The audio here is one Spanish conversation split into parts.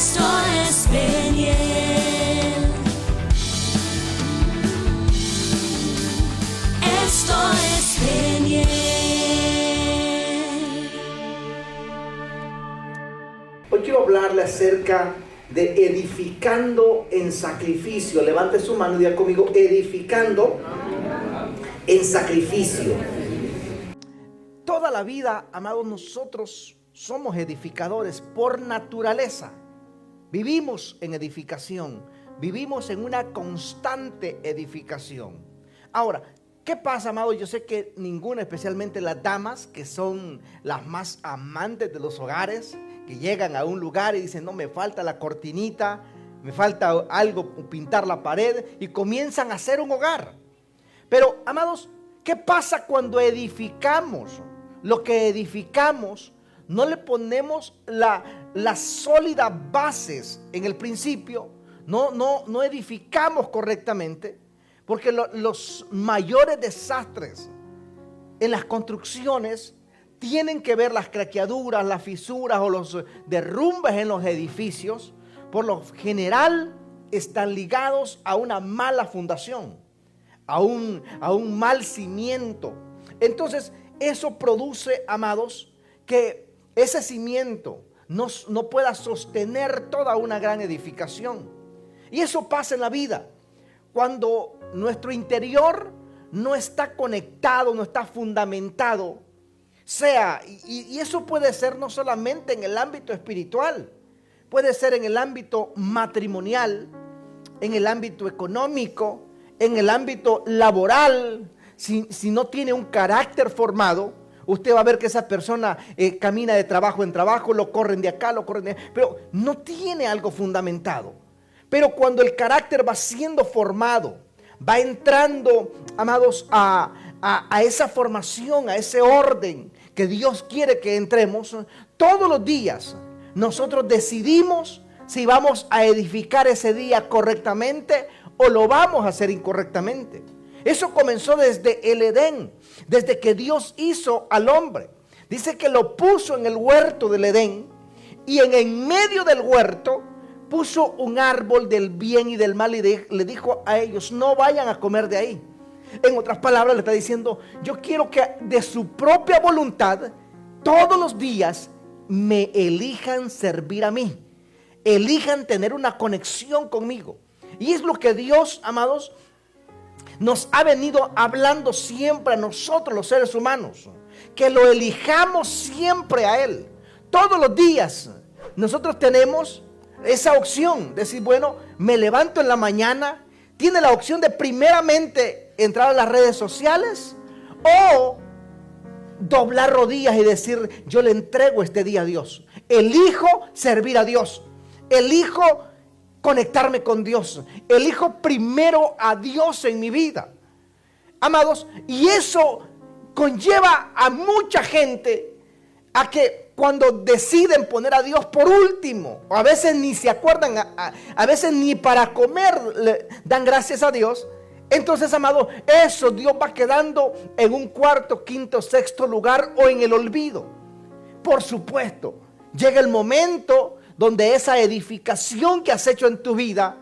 Esto es Peniel. Esto es Peniel. Hoy quiero hablarle acerca de edificando en sacrificio. Levante su mano y diga conmigo: edificando en sacrificio. Toda la vida, amados, nosotros somos edificadores por naturaleza. Vivimos en edificación, vivimos en una constante edificación. Ahora, ¿qué pasa, amados? Yo sé que ninguna, especialmente las damas, que son las más amantes de los hogares, que llegan a un lugar y dicen: no, me falta la cortinita, me falta algo, pintar la pared, y comienzan a hacer un hogar. Pero, amados, ¿qué pasa cuando edificamos? Lo que edificamos, no le ponemos las sólidas bases en el principio, no edificamos correctamente, porque los mayores desastres en las construcciones tienen que ver las craqueaduras, las fisuras o los derrumbes en los edificios. Por lo general están ligados a una mala fundación, a un mal cimiento. Entonces eso produce, amados, que ese cimiento no pueda sostener toda una gran edificación. Y eso pasa en la vida cuando nuestro interior no está conectado, no está fundamentado. Y eso puede ser no solamente en el ámbito espiritual, puede ser en el ámbito matrimonial, en el ámbito económico, en el ámbito laboral. Si no tiene un carácter formado, usted va a ver que esa persona camina de trabajo en trabajo, lo corren de acá, lo corren de allá, pero no tiene algo fundamentado. Pero cuando el carácter va siendo formado, va entrando, amados, a esa formación, a ese orden que Dios quiere que entremos, todos los días nosotros decidimos si vamos a edificar ese día correctamente o lo vamos a hacer incorrectamente. Eso comenzó desde el Edén, desde que Dios hizo al hombre. Dice que lo puso en el huerto del Edén, y en medio del huerto puso un árbol del bien y del mal, y le dijo a ellos: no vayan a comer de ahí. En otras palabras, le está diciendo: yo quiero que de su propia voluntad todos los días me elijan servir a mí, elijan tener una conexión conmigo. Y es lo que Dios, amados, nos ha venido hablando siempre a nosotros los seres humanos, que lo elijamos siempre a Él. Todos los días nosotros tenemos esa opción, decir: bueno, me levanto en la mañana. Tiene la opción de primeramente entrar a las redes sociales o doblar rodillas y decir: yo le entrego este día a Dios. Elijo servir a Dios. Elijo conectarme con Dios. Elijo primero a Dios en mi vida. Amados, y eso conlleva a mucha gente a que cuando deciden poner a Dios por último, o a veces ni se acuerdan, a veces ni para comer le dan gracias a Dios. Entonces, amados, eso Dios va quedando en un cuarto, quinto, sexto lugar o en el olvido. Por supuesto, llega el momento donde esa edificación que has hecho en tu vida,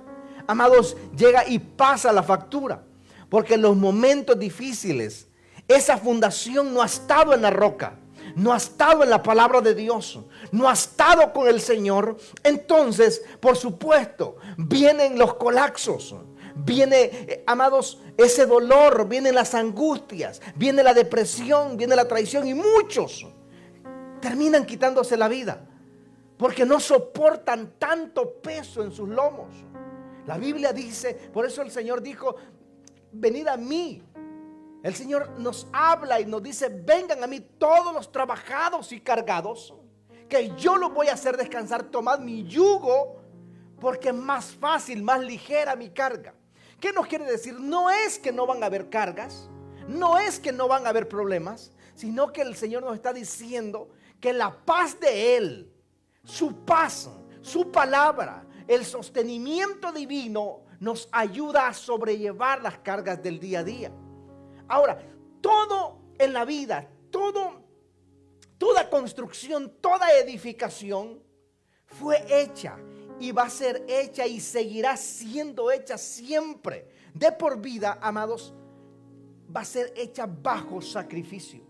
amados, llega y pasa la factura. Porque en los momentos difíciles, esa fundación no ha estado en la roca, no ha estado en la palabra de Dios, no ha estado con el Señor. Entonces, por supuesto, vienen los colapsos, viene, amados, ese dolor, vienen las angustias, viene la depresión, viene la traición, y muchos terminan quitándose la vida porque no soportan tanto peso en sus lomos. La Biblia dice, por eso el Señor dijo: venid a mí. El Señor nos habla y nos dice: vengan a mí todos los trabajados y cargados, que yo los voy a hacer descansar. Tomad mi yugo, porque es más fácil, más ligera mi carga. ¿Qué nos quiere decir? No es que no van a haber cargas, no es que no van a haber problemas, sino que el Señor nos está diciendo que la paz de Él, su paz, su palabra, el sostenimiento divino nos ayuda a sobrellevar las cargas del día a día. Ahora, todo en la vida, toda construcción, toda edificación fue hecha y va a ser hecha y seguirá siendo hecha siempre, de por vida, amados, va a ser hecha bajo sacrificio.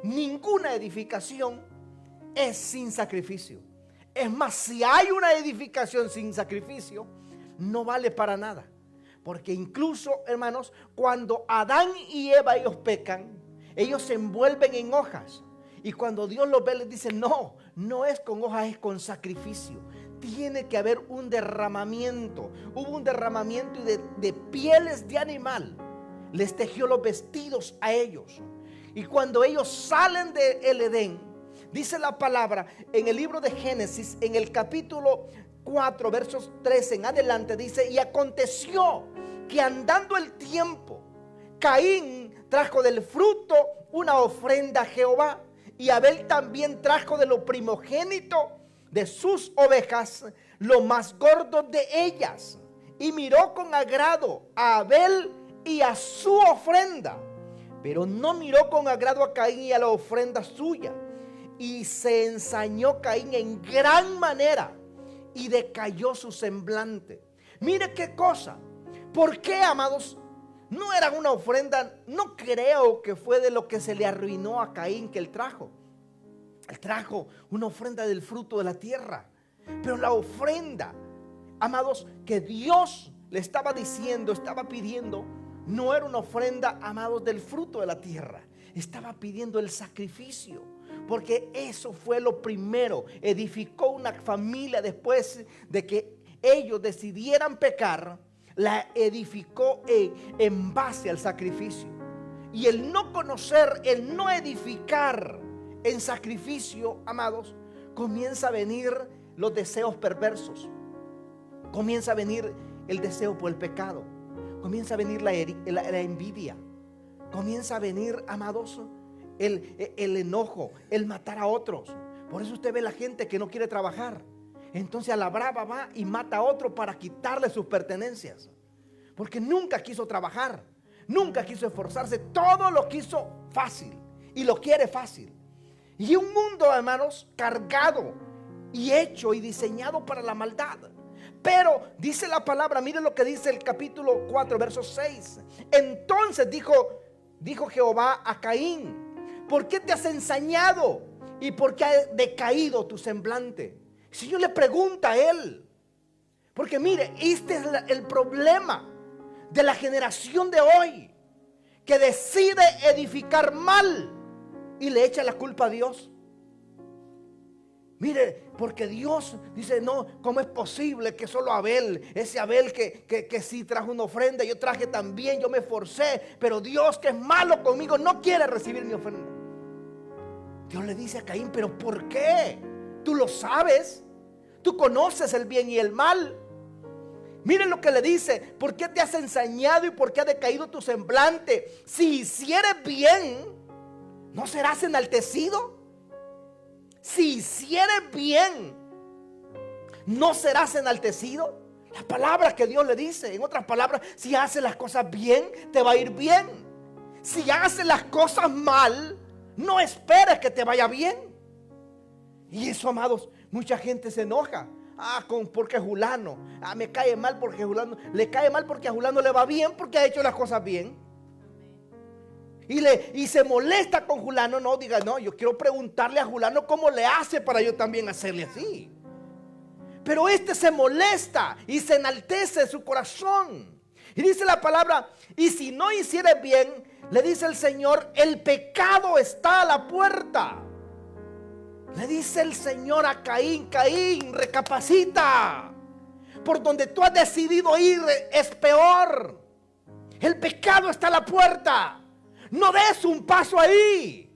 Ninguna edificación es sin sacrificio. Es más, si hay una edificación sin sacrificio, no vale para nada. Porque incluso, hermanos, cuando Adán y Eva ellos pecan, ellos se envuelven en hojas. Y cuando Dios los ve, les dice, no, no es con hojas, es con sacrificio. Tiene que haber un derramamiento. Hubo un derramamiento de pieles de animal. Les tejió los vestidos a ellos. Y cuando ellos salen del Edén, dice la palabra en el libro de Génesis, en el capítulo 4, versos 13 en adelante, dice: y aconteció que andando el tiempo, Caín trajo del fruto una ofrenda a Jehová, y Abel también trajo de lo primogénito de sus ovejas, lo más gordo de ellas. Y miró con agrado a Abel y a su ofrenda, pero no miró con agrado a Caín y a la ofrenda suya. Y se ensañó Caín en gran manera, y decayó su semblante. Mire qué cosa. ¿Por qué, amados? No era una ofrenda, no creo que fue de lo que se le arruinó a Caín que él trajo. Él trajo una ofrenda del fruto de la tierra. Pero la ofrenda, amados, que Dios le estaba diciendo, estaba pidiendo, no era una ofrenda, amados, del fruto de la tierra. Estaba pidiendo el sacrificio. Porque eso fue lo primero. Edificó una familia después de que ellos decidieran pecar. La edificó en base al sacrificio. Y el no conocer, el no edificar en sacrificio, amados, comienza a venir los deseos perversos. Comienza a venir el deseo por el pecado. Comienza a venir la envidia. Comienza a venir, amados, el enojo, el matar a otros. Por eso usted ve la gente que no quiere trabajar. Entonces a la brava va y mata a otro para quitarle sus pertenencias. Porque nunca quiso trabajar, nunca quiso esforzarse, todo lo quiso fácil y lo quiere fácil. Y un mundo, hermanos, cargado y hecho y diseñado para la maldad. Pero dice la palabra, mire lo que dice el capítulo 4, verso 6. Entonces dijo Jehová a Caín: ¿por qué te has ensañado? ¿Y por qué ha decaído tu semblante? El Señor le pregunta a él. Porque mire, este es el problema de la generación de hoy, que decide edificar mal y le echa la culpa a Dios. Mire, porque Dios dice: no, ¿cómo es posible que solo Abel, ese Abel que sí trajo una ofrenda, yo traje también, yo me esforcé, pero Dios, que es malo conmigo, no quiere recibir mi ofrenda? Dios le dice a Caín: ¿pero por qué? Tú lo sabes, tú conoces el bien y el mal. Miren lo que le dice: ¿por qué te has ensañado y por qué ha decaído tu semblante? Si hicieres bien, ¿no serás enaltecido? Si hicieres bien, ¿no serás enaltecido? La palabra que Dios le dice, en otras palabras, si haces las cosas bien, te va a ir bien. Si haces las cosas mal, no esperes que te vaya bien. Y eso, amados, mucha gente se enoja. Porque Julano, me cae mal porque Julano, le cae mal porque a Julano le va bien porque ha hecho las cosas bien. Y se molesta con Julano. No, diga, no, yo quiero preguntarle a Julano cómo le hace para yo también hacerle así. Pero este se molesta y se enaltece su corazón. Y dice la palabra: y si no hicieres bien, le dice el Señor, el pecado está a la puerta. Le dice el Señor a Caín: Caín, recapacita. Por donde tú has decidido ir es peor. El pecado está a la puerta. No des un paso ahí.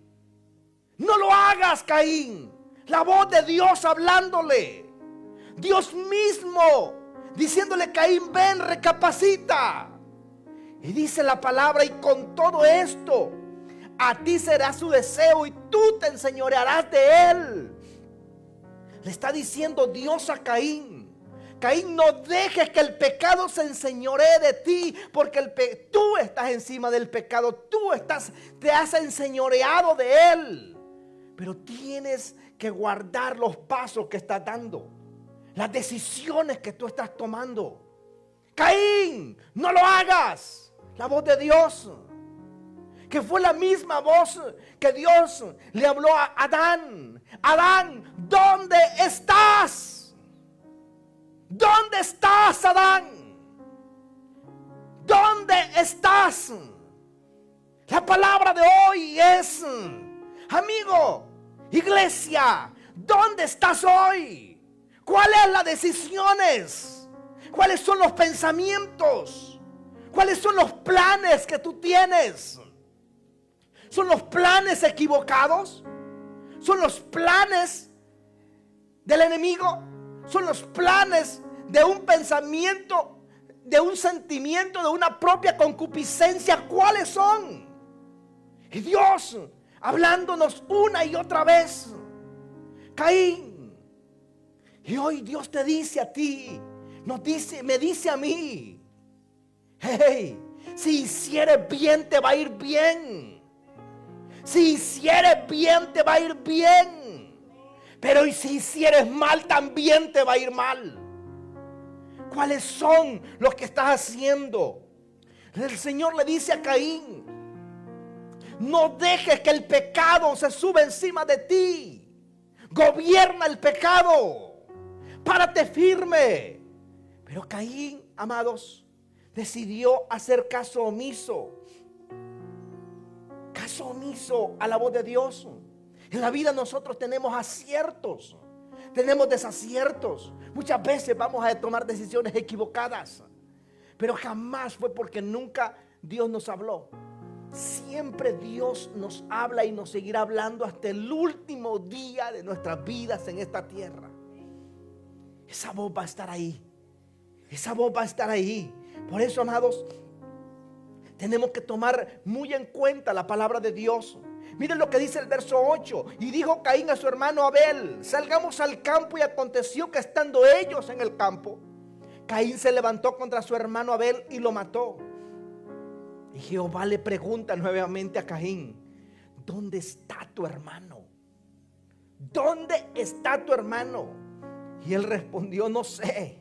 No lo hagas, Caín. La voz de Dios hablándole. Dios mismo diciéndole: Caín, ven, recapacita. Y dice la palabra: y con todo esto, a ti será su deseo y tú te enseñorearás de él. Le está diciendo Dios a Caín: Caín, no dejes que el pecado se enseñoree de ti, porque tú estás encima del pecado, te has enseñoreado de él. Pero tienes que guardar los pasos que estás dando. las decisiones que tú estás tomando. Caín, no lo hagas. La voz de Dios, que fue la misma voz que Dios le habló a Adán. Adán, ¿dónde estás? ¿Dónde estás, Adán? ¿Dónde estás? La palabra de hoy es, amigo, iglesia, ¿dónde estás hoy? ¿Cuáles son las decisiones? ¿Cuáles son los pensamientos? ¿Cuáles son los planes que tú tienes? ¿Son los planes equivocados? ¿Son los planes del enemigo? ¿Son los planes de un pensamiento, de un sentimiento, de una propia concupiscencia? ¿Cuáles son? Y Dios hablándonos una y otra vez. Caín. Y hoy Dios te dice a ti, me dice a mí: hey, si hicieres bien te va a ir bien. Si hicieres bien te va a ir bien. Pero y si hicieres mal también te va a ir mal. ¿Cuáles son los que estás haciendo? El Señor le dice a Caín: no dejes que el pecado se suba encima de ti. Gobierna el pecado. Párate firme. Pero Caín, amados, decidió hacer caso omiso. Caso omiso a la voz de Dios. En la vida nosotros tenemos aciertos, tenemos desaciertos. Muchas veces vamos a tomar decisiones equivocadas, pero jamás fue porque nunca Dios nos habló. Siempre Dios nos habla y nos seguirá hablando hasta el último día de nuestras vidas en esta tierra. Esa voz va a estar ahí. Esa voz va a estar ahí. Por eso, amados, tenemos que tomar muy en cuenta la palabra de Dios. Miren lo que dice el verso 8. Y dijo Caín a su hermano Abel: salgamos al campo. Y aconteció que estando ellos en el campo, Caín se levantó contra su hermano Abel y lo mató. Y Jehová le pregunta nuevamente a Caín: ¿dónde está tu hermano? ¿Dónde está tu hermano? Y él respondió: no sé.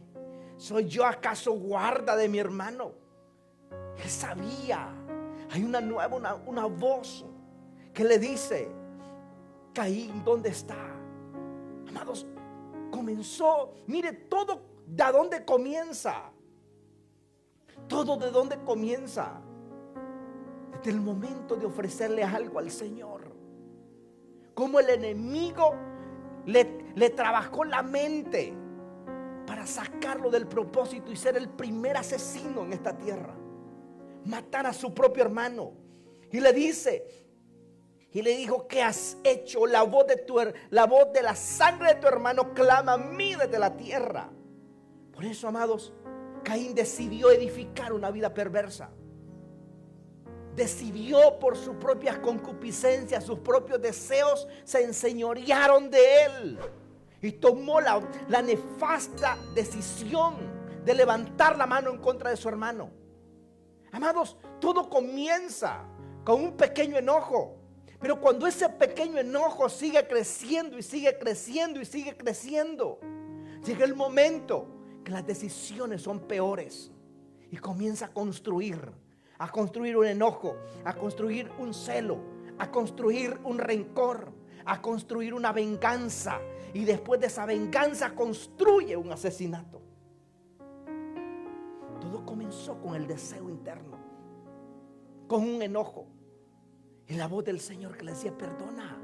¿Soy yo acaso guarda de mi hermano? Él sabía. Hay una voz que le dice: Caín, ¿dónde está? Amados, comenzó, mire todo de dónde comienza. Todo de dónde comienza. Desde el momento de ofrecerle algo al Señor. Como el enemigo le trabajó la mente para sacarlo del propósito y ser el primer asesino en esta tierra. Matar a su propio hermano. Y le dice, y le dijo: ¿qué has hecho? La voz de la sangre de tu hermano clama a mí desde la tierra. Por eso, amados, Caín decidió edificar una vida perversa. Decidió por sus propias concupiscencias, sus propios deseos se enseñorearon de él. Y tomó la nefasta decisión de levantar la mano en contra de su hermano. Amados, todo comienza con un pequeño enojo. Pero cuando ese pequeño enojo sigue creciendo y sigue creciendo y sigue creciendo, llega el momento que las decisiones son peores. Y comienza a construir un enojo, a construir un celo, a construir un rencor, a construir una venganza. Y después de esa venganza construye un asesinato. Todo comenzó con el deseo interno, con un enojo. Y la voz del Señor que le decía: perdona,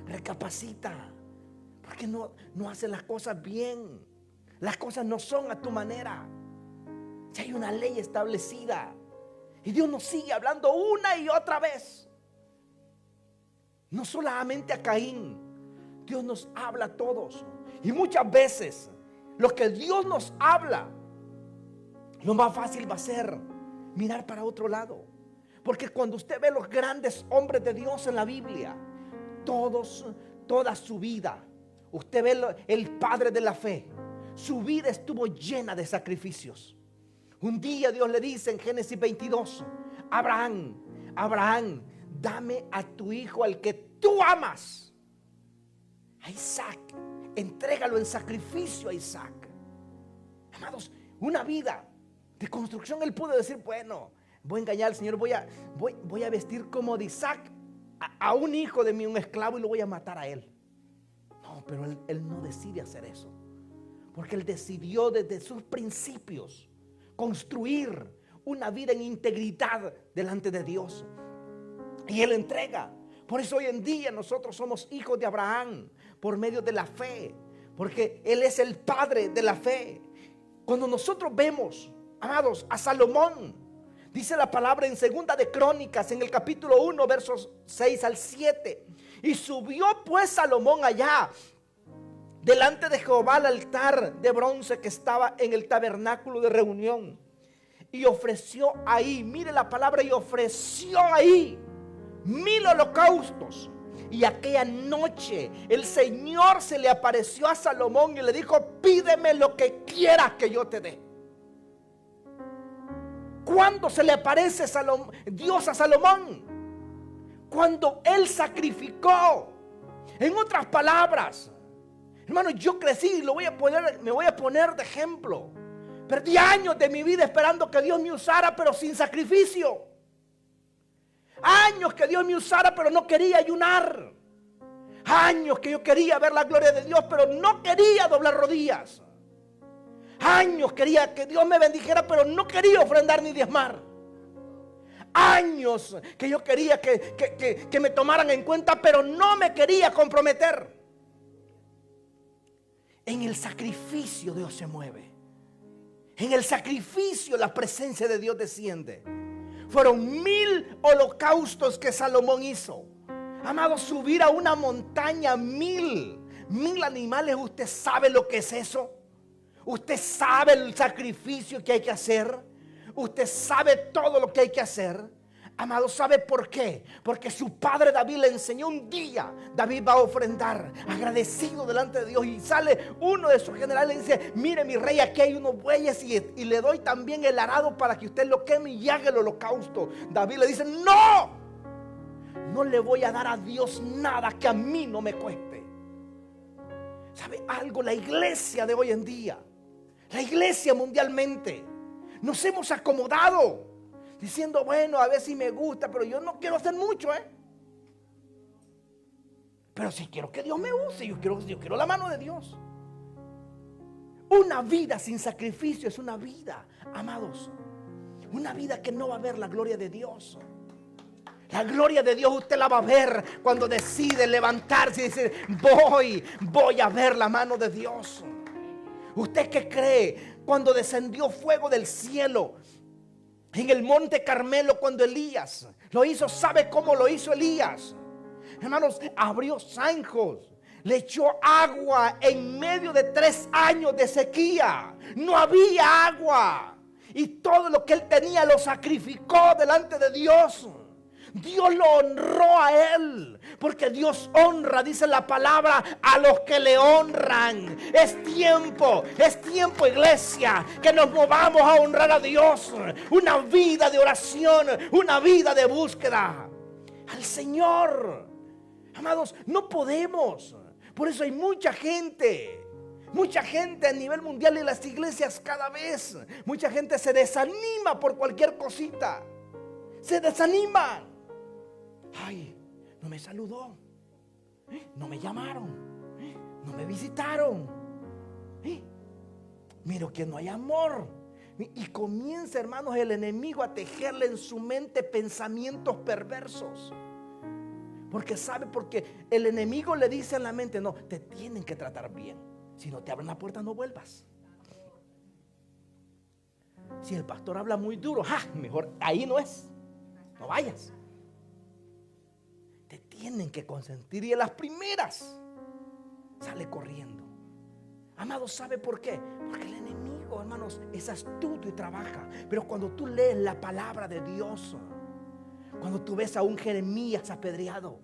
recapacita, porque no haces las cosas bien. Las cosas no son a tu manera. Ya hay una ley establecida. Y Dios nos sigue hablando una y otra vez. No solamente a Caín, Dios nos habla a todos. Y muchas veces lo que Dios nos habla, lo más fácil va a ser mirar para otro lado. Porque cuando usted ve los grandes hombres de Dios en la Biblia, toda su vida, usted ve el padre de la fe, su vida estuvo llena de sacrificios. Un día Dios le dice en Génesis 22: Abraham, dame a tu hijo al que tú amas, a Isaac. Entrégalo en sacrificio a Isaac. Amados, una vida de construcción. Él pudo decir, bueno, voy a engañar al Señor, voy a vestir como de Isaac a un hijo de mí, un esclavo, y lo voy a matar a él. No, pero él no decide hacer eso, porque él decidió desde sus principios construir una vida en integridad delante de Dios, y él entrega. Por eso hoy en día nosotros somos hijos de Abraham por medio de la fe, porque él es el padre de la fe. Cuando nosotros vemos, amados, a Salomón, dice la palabra en Segunda de Crónicas, en el capítulo 1, versos 6 al 7. Y subió pues Salomón allá delante de Jehová al altar de bronce que estaba en el tabernáculo de reunión, y ofreció ahí, mire la palabra, y ofreció ahí 1000 holocaustos. Y aquella noche el Señor se le apareció a Salomón y le dijo, pídeme lo que quieras que yo te dé. ¿Cuándo se le aparece Dios a Salomón? Cuando él sacrificó. En otras palabras, hermano, yo crecí, me voy a poner de ejemplo. Perdí años de mi vida esperando que Dios me usara, pero sin sacrificio. Años que Dios me usara, pero no quería ayunar. Años que yo quería ver la gloria de Dios, pero no quería doblar rodillas. Años quería que Dios me bendijera, pero no quería ofrendar ni diezmar. Años que yo quería que me tomaran en cuenta, pero no me quería comprometer. En el sacrificio Dios se mueve. En el sacrificio la presencia de Dios desciende. Fueron 1000 holocaustos que Salomón hizo. Amado, subir a una montaña 1000 animales. ¿Usted sabe lo que es eso? ¿Usted sabe el sacrificio que hay que hacer? ¿Usted sabe todo lo que hay que hacer? Amado, ¿sabe por qué? Porque su padre David le enseñó un día. David va a ofrendar agradecido delante de Dios, y sale uno de sus generales y dice, mire mi rey, aquí hay unos bueyes y le doy también el arado para que usted lo queme y haga el holocausto. David le dice, no le voy a dar a Dios nada que a mí no me cueste. ¿Sabe algo? La iglesia de hoy en día, la iglesia mundialmente, nos hemos acomodado diciendo, bueno, a ver si me gusta, pero yo no quiero hacer mucho, pero sí quiero que Dios me use. Yo quiero la mano de Dios. Una vida sin sacrificio es una vida, amados, una vida que no va a ver la gloria de Dios. La gloria de Dios usted la va a ver cuando decide levantarse y decir, voy a ver la mano de Dios. ¿Usted qué cree? Cuando descendió fuego del cielo en el monte Carmelo, cuando Elías lo hizo, ¿sabe cómo lo hizo Elías? Hermanos, abrió zanjos, le echó agua en medio de 3 años de sequía. No había agua, y todo lo que él tenía lo sacrificó delante de Dios. Dios lo honró a él, porque Dios honra, dice la palabra, a los que le honran. Es tiempo, iglesia, que nos movamos a honrar a Dios. Una vida de oración, una vida de búsqueda al Señor. Amados, no podemos. Por eso hay mucha gente a nivel mundial, en las iglesias cada vez mucha gente se desanima por cualquier cosita. Se desaniman. Ay, no me saludó, no me llamaron, no me visitaron, miro que no hay amor. Y comienza, hermanos, el enemigo a tejerle en su mente pensamientos perversos. Porque el enemigo le dice en la mente, no, te tienen que tratar bien. Si no te abren la puerta, no vuelvas. Si el pastor habla muy duro, mejor ahí no vayas. Te tienen que consentir, y en las primeras sale corriendo. Amado, ¿sabe por qué? Porque el enemigo, hermanos, es astuto y trabaja. Pero cuando tú lees la palabra de Dios, cuando tú ves a un Jeremías apedreado,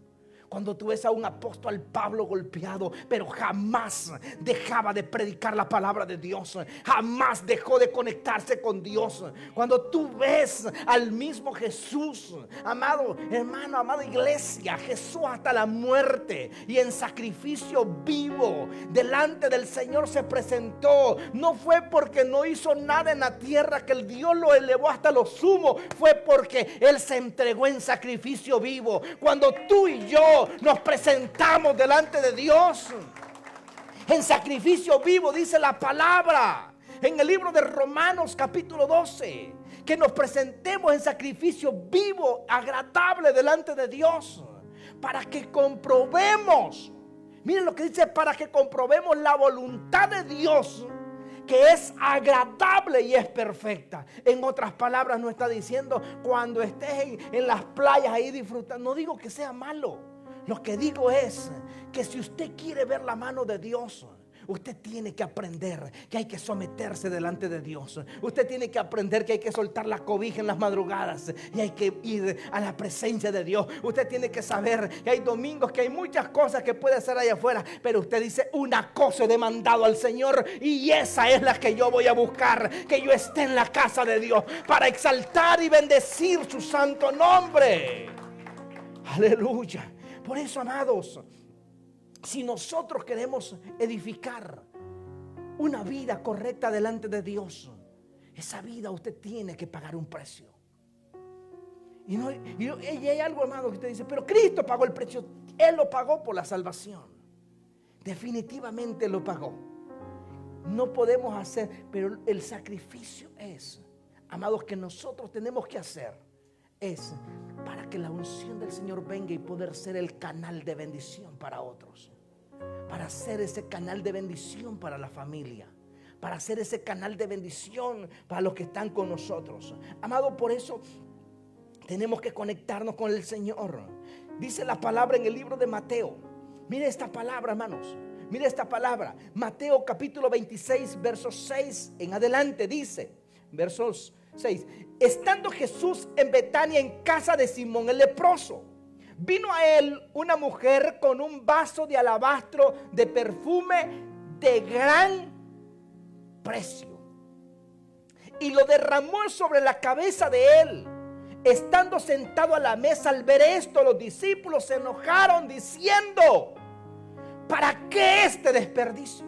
Cuando tú ves a un apóstol Pablo golpeado, pero jamás dejaba de predicar la palabra de Dios, jamás dejó de conectarse con Dios. Cuando tú ves al mismo Jesús, amado hermano, amada iglesia, Jesús hasta la muerte y en sacrificio vivo delante del Señor se presentó. No fue porque no hizo nada en la tierra que el Dios lo elevó hasta lo sumo, fue porque Él se entregó en sacrificio vivo. Cuando tú y yo nos presentamos delante de Dios en sacrificio vivo, dice la palabra en el libro de Romanos capítulo 12, que nos presentemos en sacrificio vivo, agradable delante de Dios, para que comprobemos, miren lo que dice, para que comprobemos la voluntad de Dios, que es agradable y es perfecta. En otras palabras, no está diciendo cuando estés en las playas ahí disfrutando. No digo que sea malo. Lo que digo es que si usted quiere ver la mano de Dios, usted tiene que aprender que hay que someterse delante de Dios. Usted tiene que aprender que hay que soltar la cobija en las madrugadas y hay que ir a la presencia de Dios. Usted tiene que saber que hay domingos, que hay muchas cosas que puede hacer allá afuera, pero usted dice: una cosa he demandado al Señor y esa es la que yo voy a buscar, que yo esté en la casa de Dios para exaltar y bendecir su santo nombre. Aleluya. Por eso, amados, si nosotros queremos edificar una vida correcta delante de Dios, esa vida usted tiene que pagar un precio. Y hay algo, amado, que usted dice: pero Cristo pagó el precio. Él lo pagó por la salvación. Definitivamente lo pagó. No podemos hacer, pero el sacrificio es, amados, que nosotros tenemos que hacer es para que la unción del Señor venga y poder ser el canal de bendición para otros, para ser ese canal de bendición para la familia, para ser ese canal de bendición para los que están con nosotros. Amado, por eso tenemos que conectarnos con el Señor. Dice la palabra en el libro de Mateo. Mire esta palabra, hermanos. Mire esta palabra. Mateo capítulo 26, versos 6 en adelante dice, versos 6. Estando Jesús en Betania, en casa de Simón el leproso, vino a él una mujer con un vaso de alabastro de perfume de gran precio y lo derramó sobre la cabeza de él. Estando sentado a la mesa, al ver esto, los discípulos se enojaron diciendo: ¿para qué este desperdicio?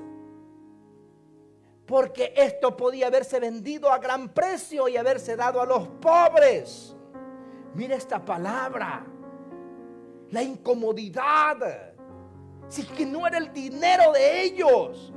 Porque esto podía haberse vendido a gran precio y haberse dado a los pobres. Mira esta palabra. La incomodidad. Si que no era el dinero de ellos,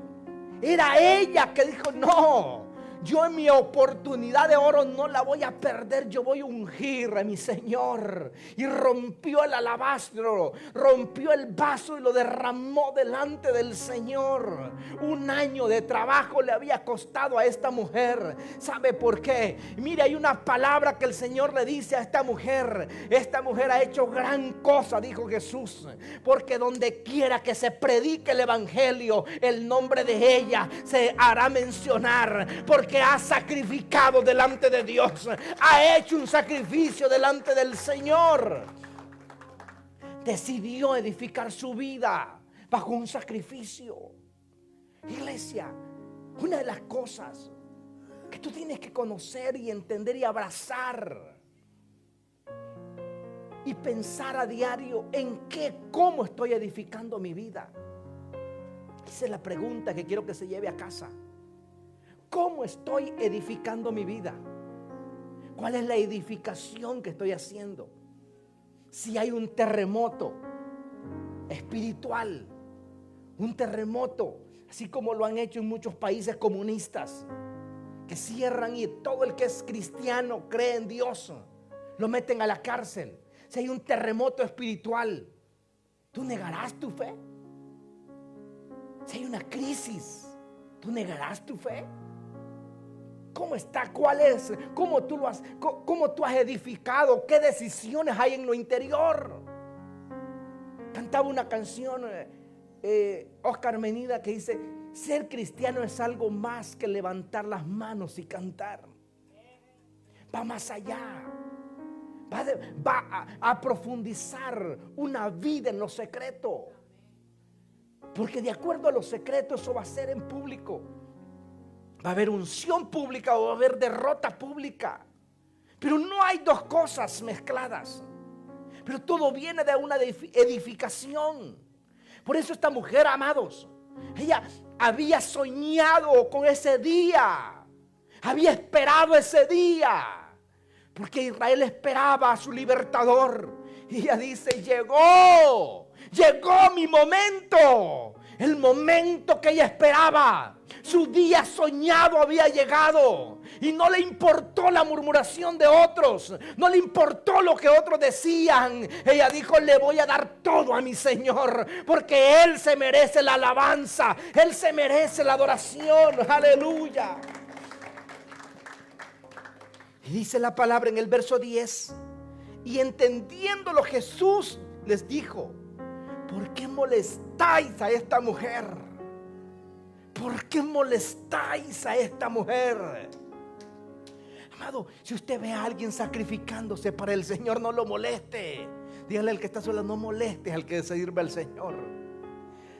era ella que dijo: no, yo en mi oportunidad de oro no la voy a perder, yo voy a ungir a mi Señor. Y rompió el alabastro, rompió el vaso y lo derramó delante del Señor. Un año de trabajo le había costado a esta mujer. ¿Sabe por qué? Mire, hay una palabra que el Señor le dice a esta mujer. Esta mujer ha hecho gran cosa, dijo Jesús, porque donde quiera que se predique el evangelio, el nombre de ella se hará mencionar, porque ha sacrificado delante de Dios, ha hecho un sacrificio delante del Señor. Decidió edificar su vida bajo un sacrificio. Iglesia, una de las cosas que tú tienes que conocer y entender y abrazar y pensar a diario en cómo estoy edificando mi vida. Esa es la pregunta que quiero que se lleve a casa. ¿Cómo estoy edificando mi vida? ¿Cuál es la edificación que estoy haciendo? Si hay un terremoto espiritual, un terremoto, así como lo han hecho en muchos países comunistas, que cierran y todo el que es cristiano, cree en Dios, lo meten a la cárcel. Si hay un terremoto espiritual, ¿tú negarás tu fe? Si hay una crisis, ¿tú negarás tu fe? ¿Cómo está? ¿Cuál es? ¿Cómo tú has edificado? ¿Qué decisiones hay en lo interior? Cantaba una canción Oscar Menida que dice: ser cristiano es algo más que levantar las manos y cantar. Va más allá. va a profundizar una vida en lo secreto. Porque de acuerdo a lo secreto, eso va a ser en público. Va a haber unción pública o va a haber derrota pública. Pero no hay dos cosas mezcladas. Pero todo viene de una edificación. Por eso esta mujer, amados, ella había soñado con ese día. Había esperado ese día. Porque Israel esperaba a su libertador. Y ella dice, llegó mi momento. El momento que ella esperaba. Su día soñado había llegado. Y no le importó la murmuración de otros. No le importó lo que otros decían. Ella dijo, le voy a dar todo a mi Señor. Porque Él se merece la alabanza. Él se merece la adoración. Aleluya. Y dice la palabra en el verso 10. Y entendiéndolo, Jesús les dijo, ¿por qué molestáis a esta mujer? ¿Por qué molestáis a esta mujer? Amado, si usted ve a alguien sacrificándose para el Señor, no lo moleste. Dígale al que está solo, no molestes al que sirve al Señor.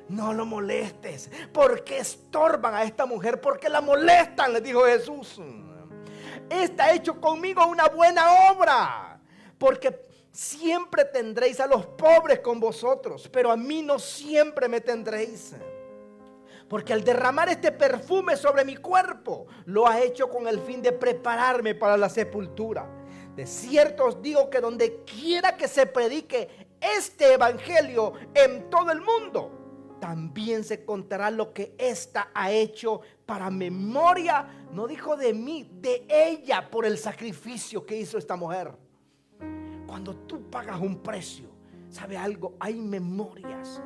No lo molestes. ¿Por qué estorban a esta mujer? ¿Por qué la molestan? Le dijo Jesús. Esta ha hecho conmigo una buena obra. Porque siempre tendréis a los pobres con vosotros, pero a mí no siempre me tendréis. Porque al derramar este perfume sobre mi cuerpo, lo ha hecho con el fin de prepararme para la sepultura. De cierto os digo que donde quiera que se predique este evangelio en todo el mundo, también se contará lo que ésta ha hecho para memoria, no dijo de mí, de ella, por el sacrificio que hizo esta mujer. Cuando tú pagas un precio, ¿sabe algo? Hay memorias.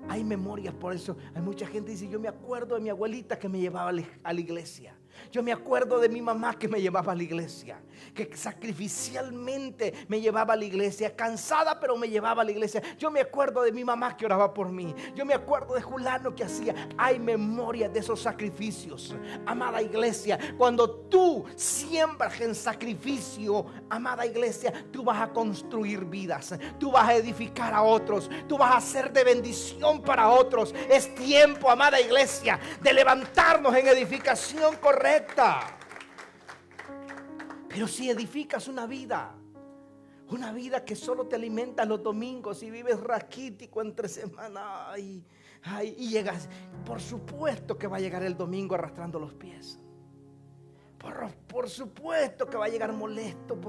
Hay memorias, por eso hay mucha gente que dice, yo me acuerdo de mi abuelita que me llevaba a la iglesia. Yo me acuerdo de mi mamá que me llevaba a la iglesia, que sacrificialmente me llevaba a la iglesia, cansada pero me llevaba a la iglesia. Yo me acuerdo de mi mamá que oraba por mí. Yo me acuerdo de Julano que hacía. Hay memorias de esos sacrificios. Amada iglesia, cuando tú siembras en sacrificio, amada iglesia, tú vas a construir vidas. Tú vas a edificar a otros. Tú vas a ser de bendición para otros. Es tiempo, amada iglesia, de levantarnos en edificación correcta. Pero si edificas una vida que solo te alimentas los domingos y vives raquítico entre semana, y llegas, por supuesto que va a llegar el domingo arrastrando los pies. Por supuesto que va a llegar molesto,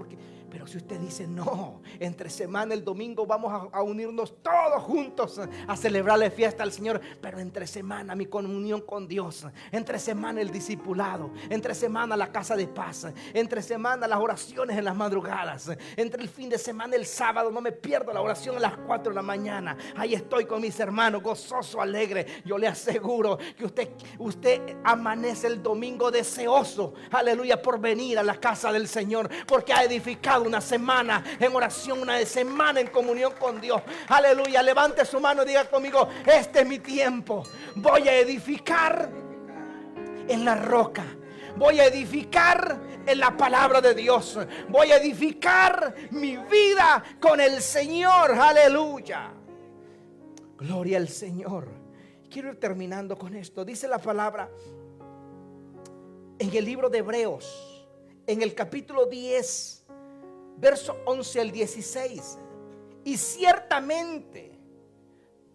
pero si usted dice no, entre semana el domingo vamos a unirnos todos juntos a celebrarle fiesta al Señor, pero entre semana mi comunión con Dios, entre semana el discipulado, entre semana la casa de paz, entre semana las oraciones en las madrugadas, entre el fin de semana el sábado no me pierdo la oración a las 4 de la mañana. Ahí estoy con mis hermanos, gozoso, alegre. Yo le aseguro que usted amanece el domingo deseoso, aleluya, por venir a la casa del Señor, porque ha edificado una semana en oración, una semana en comunión con Dios. Aleluya, levante su mano y diga conmigo, este es mi tiempo. Voy a edificar en la roca. Voy a edificar en la palabra de Dios. Voy a edificar mi vida con el Señor. Aleluya. Gloria al Señor. Quiero ir terminando con esto. Dice la palabra en el libro de Hebreos, en el capítulo 10, verso 11 al 16. Y ciertamente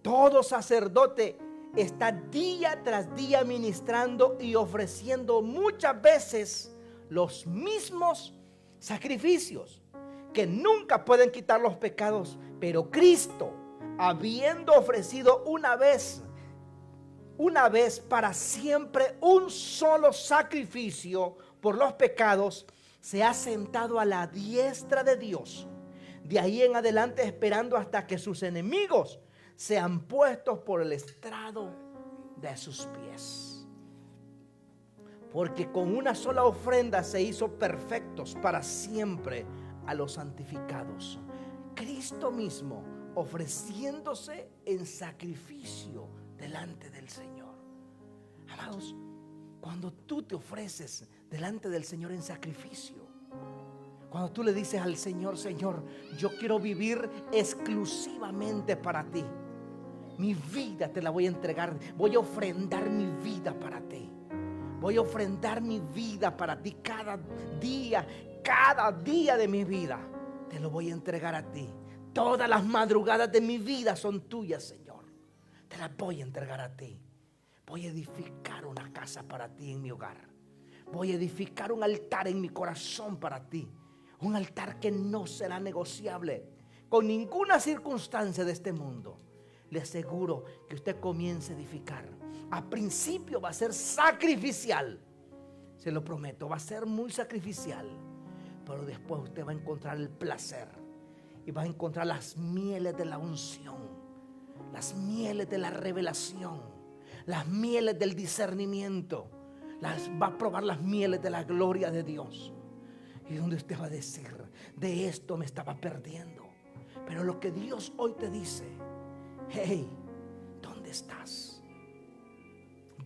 todo sacerdote está día tras día ministrando y ofreciendo muchas veces los mismos sacrificios que nunca pueden quitar los pecados. Pero Cristo, habiendo ofrecido una vez para siempre un solo sacrificio por los pecados, se ha sentado a la diestra de Dios. De ahí en adelante esperando hasta que sus enemigos sean puestos por el estrado de sus pies. Porque con una sola ofrenda se hizo perfectos para siempre a los santificados. Cristo mismo ofreciéndose en sacrificio delante del Señor. Amados, cuando tú te ofreces delante del Señor en sacrificio, Cuando tú le dices al Señor, Señor, yo quiero vivir exclusivamente para ti. Mi vida te la voy a entregar. Voy a ofrendar mi vida para ti. Voy a ofrendar mi vida para ti cada día de mi vida. Te lo voy a entregar a ti. Todas las madrugadas de mi vida son tuyas, Señor. Te las voy a entregar a ti. Voy a edificar una casa para ti en mi hogar. Voy a edificar un altar en mi corazón para ti. Un altar que no será negociable con ninguna circunstancia de este mundo. Le aseguro que usted comience a edificar. A principio va a ser sacrificial. Se lo prometo, va a ser muy sacrificial. Pero después usted va a encontrar el placer. Y va a encontrar las mieles de la unción. Las mieles de la revelación. Las mieles del discernimiento. Va a probar las mieles de la gloria de Dios. Y donde usted va a decir, de esto me estaba perdiendo. Pero lo que Dios hoy te dice, hey, ¿dónde estás?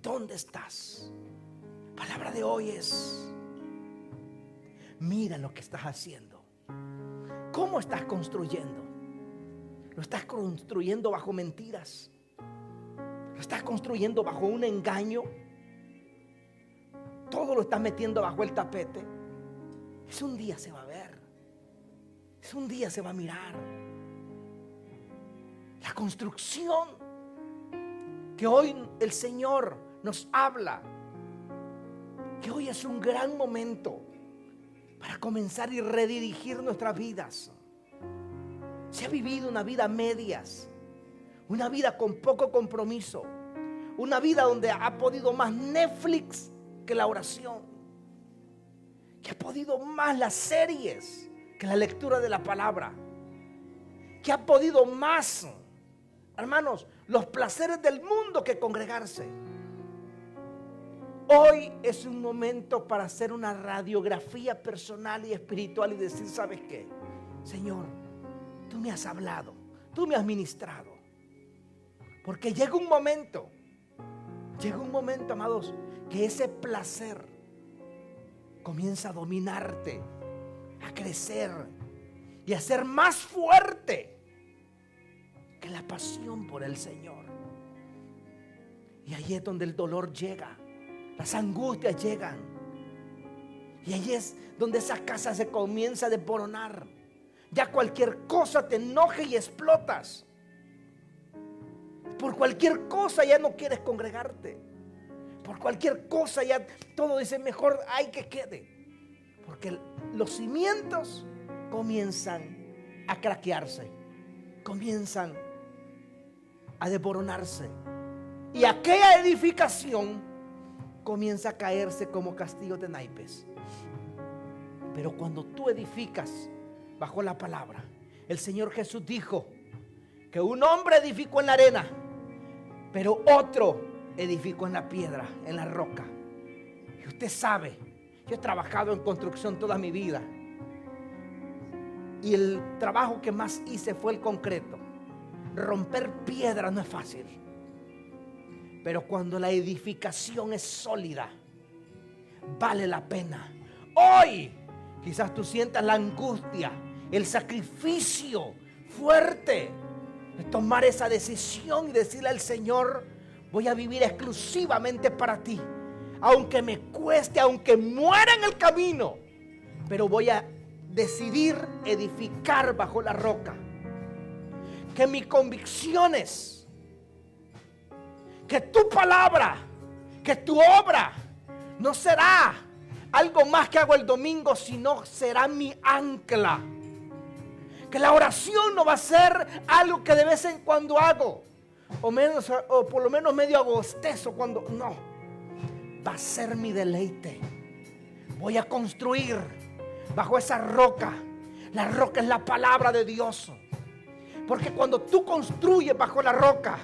¿Dónde estás? Palabra de hoy es, mira lo que estás haciendo. ¿Cómo estás construyendo? ¿Lo estás construyendo bajo mentiras? ¿Lo estás construyendo bajo un engaño? ¿Todo lo estás metiendo bajo el tapete? Eso un día se va a ver. Eso un día se va a mirar. La construcción que hoy el Señor nos habla, que hoy es un gran momento para comenzar y redirigir nuestras vidas. Se ha vivido una vida a medias, una vida con poco compromiso, una vida donde ha podido más Netflix que la oración, que ha podido más las series que la lectura de la palabra, que ha podido más, hermanos, los placeres del mundo que congregarse. Hoy es un momento para hacer una radiografía personal y espiritual y decir, ¿sabes qué? Señor, tú me has hablado, tú me has ministrado. Porque llega un momento, amados, que ese placer comienza a dominarte, a crecer y a ser más fuerte que la pasión por el Señor. Y ahí es donde el dolor llega, las angustias llegan, y ahí es donde esa casa se comienza a desboronar. Ya cualquier cosa te enoje y explotas. Por cualquier cosa ya no quieres congregarte. Por cualquier cosa ya todo dice mejor hay que quede. Porque los cimientos comienzan a craquearse, comienzan a desboronarse. Y aquella edificación comienza a caerse como castillos de naipes. Pero cuando tú edificas bajo la palabra, el Señor Jesús dijo que un hombre edificó en la arena, pero otro edificó en la piedra, en la roca. Y usted sabe, yo he trabajado en construcción toda mi vida, y el trabajo que más hice fue el concreto. Romper piedra no es fácil, pero cuando la edificación es sólida, vale la pena. Hoy quizás tú sientas la angustia, el sacrificio fuerte de tomar esa decisión y decirle al Señor, voy a vivir exclusivamente para ti, aunque me cueste, aunque muera en el camino, pero voy a decidir edificar bajo la roca. Que mis convicciones, que tu palabra, que tu obra no será algo más que hago el domingo, sino será mi ancla. Que la oración no va a ser algo que de vez en cuando hago, o por lo menos medio agostezo cuando no, va a ser mi deleite. Voy a construir bajo esa roca. La roca es la palabra de Dios. Porque cuando tú construyes bajo la roca,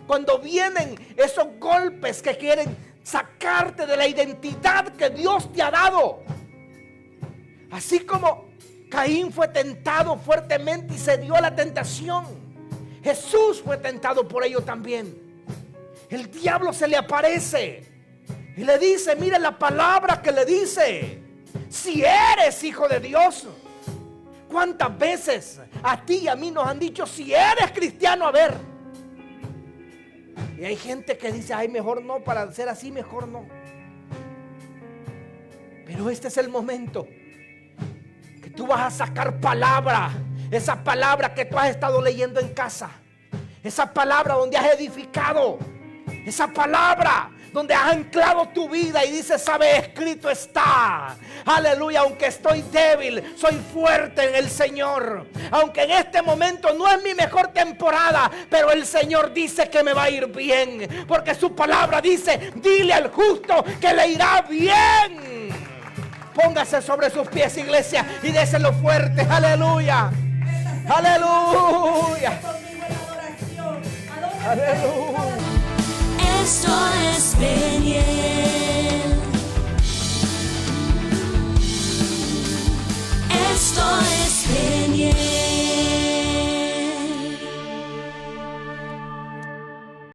cuando vienen esos golpes que quieren sacarte de la identidad que Dios te ha dado, así como Caín fue tentado fuertemente y se dio a la tentación, Jesús fue tentado por ello también. El diablo se le aparece y le dice, mire la palabra que le dice: si eres hijo de Dios. ¿Cuántas veces a ti y a mí nos han dicho si eres cristiano? A ver. Y hay gente que dice, ay, mejor no, para ser así mejor no. Pero este es el momento que tú vas a sacar palabra. Esa palabra que tú has estado leyendo en casa. Esa palabra donde has edificado. Esa palabra donde has anclado tu vida y dices, sabe, escrito está. Aleluya, aunque estoy débil, soy fuerte en el Señor. Aunque en este momento no es mi mejor temporada, pero el Señor dice que me va a ir bien. Porque su palabra dice, dile al justo que le irá bien. Póngase sobre sus pies, iglesia, y déselo fuerte. Aleluya. Aleluya. Aleluya. Esto es Peniel.